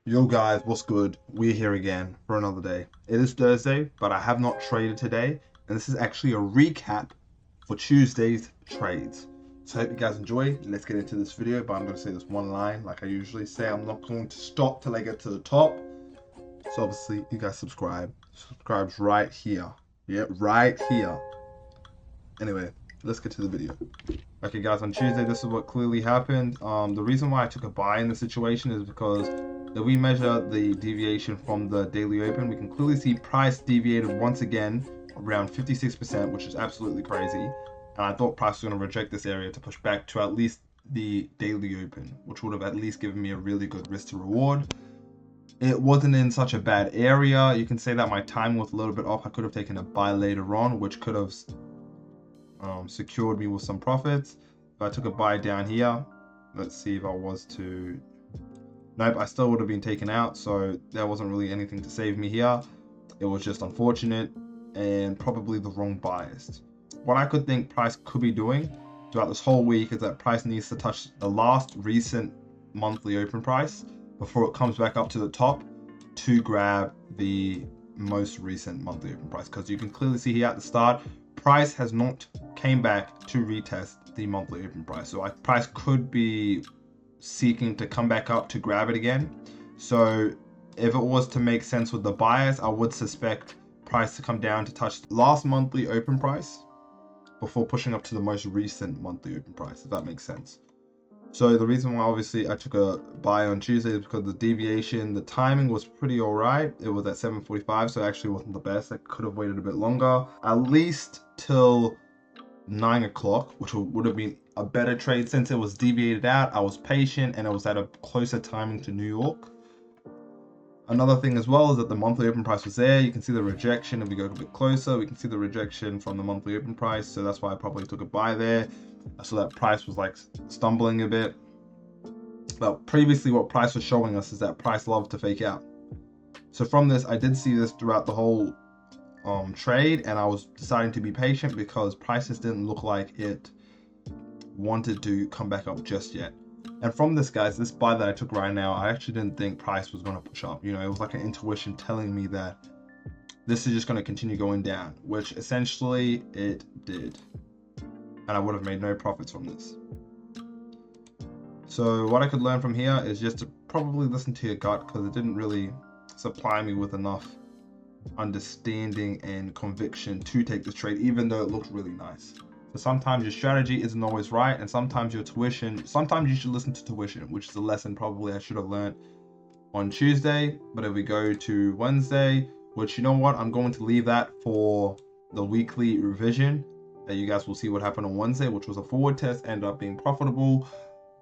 Yo guys, what's good? We're here again for another day. It is Thursday, but I have not traded today, and this is actually a recap for Tuesday's trades. So I hope you guys enjoy. Let's get into this video, but I'm going to say this one line like I usually say. I'm not going to stop till I get to the top. So obviously, you guys subscribe. Subscribe's right here. Yeah, right here. Anyway, let's get to the video. Okay guys, on Tuesday, this is what clearly happened. The reason why I took a buy in the situation is because if we measure the deviation from the daily open, we can clearly see price deviated once again around 56%, which is absolutely crazy. And I thought price was going to reject this area to push back to at least the daily open, which would have at least given me a really good risk to reward. It wasn't in such a bad area. You can say that my time was a little bit off. I could have taken a buy later on, which could have secured me with some profits. If I took a buy down here, let's see if I was to, nope, I still would have been taken out, so there wasn't really anything to save me here. It was just unfortunate and probably the wrong bias. What I could think price could be doing throughout this whole week is that price needs to touch the last recent monthly open price before it comes back up to the top to grab the most recent monthly open price, because you can clearly see here at the start price has not came back to retest the monthly open price. So price could be seeking to come back up to grab it again. So if it was to make sense with the bias, I would suspect price to come down to touch last monthly open price before pushing up to the most recent monthly open price, if that makes sense. So the reason why obviously I took a buy on Tuesday is because the deviation, the timing was pretty alright. It was at 7:45, so it actually wasn't the best. I could have waited a bit longer, at least till 9 o'clock, which would have been a better trade since it was deviated out. I was patient and it was at a closer timing to New York. Another thing as well is that the monthly open price was there. You can see the rejection. If we go a bit closer, we can see the rejection from the monthly open price. So that's why I probably took a buy there. I saw that price was like stumbling a bit. But previously what price was showing us is that price loved to fake out. So from this, I did see this throughout the whole trade, and I was deciding to be patient because prices didn't look like it wanted to come back up just yet. And from this, guys, this buy that I took right now, I actually didn't think price was going to push up. You know, it was like an intuition telling me that this is just going to continue going down, which essentially it did. And I would have made no profits from this. So what I could learn from here is just to probably listen to your gut, because it didn't really supply me with enough understanding and conviction to take this trade, even though it looked really nice. So sometimes your strategy isn't always right, and sometimes your tuition, sometimes you should listen to tuition, which is a lesson probably I should have learned on Tuesday. But if we go to Wednesday, which, you know what, I'm going to leave that for the weekly revision, that you guys will see what happened on Wednesday, which was a forward test, ended up being profitable,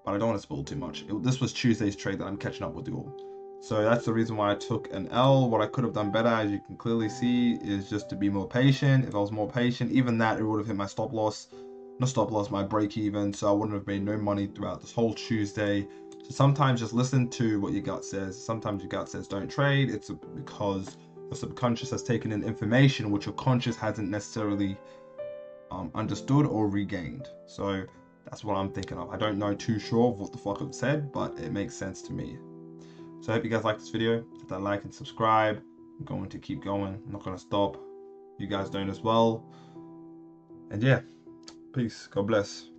but I don't want to spoil too much. This was Tuesday's trade that I'm catching up with you all. So that's the reason why I took an L. What I could have done better, as you can clearly see, is just to be more patient. If I was more patient, even that, it would have hit my stop loss. Not stop loss, my break even. So I wouldn't have made no money throughout this whole Tuesday. So sometimes just listen to what your gut says. Sometimes your gut says don't trade. It's because your subconscious has taken in information which your conscious hasn't necessarily understood or regained. So that's what I'm thinking of. I don't know too sure of what the fuck it said, but it makes sense to me. So I hope you guys like this video. Hit that like and subscribe. I'm going to keep going. I'm not going to stop. You guys don't as well. And yeah, peace. God bless.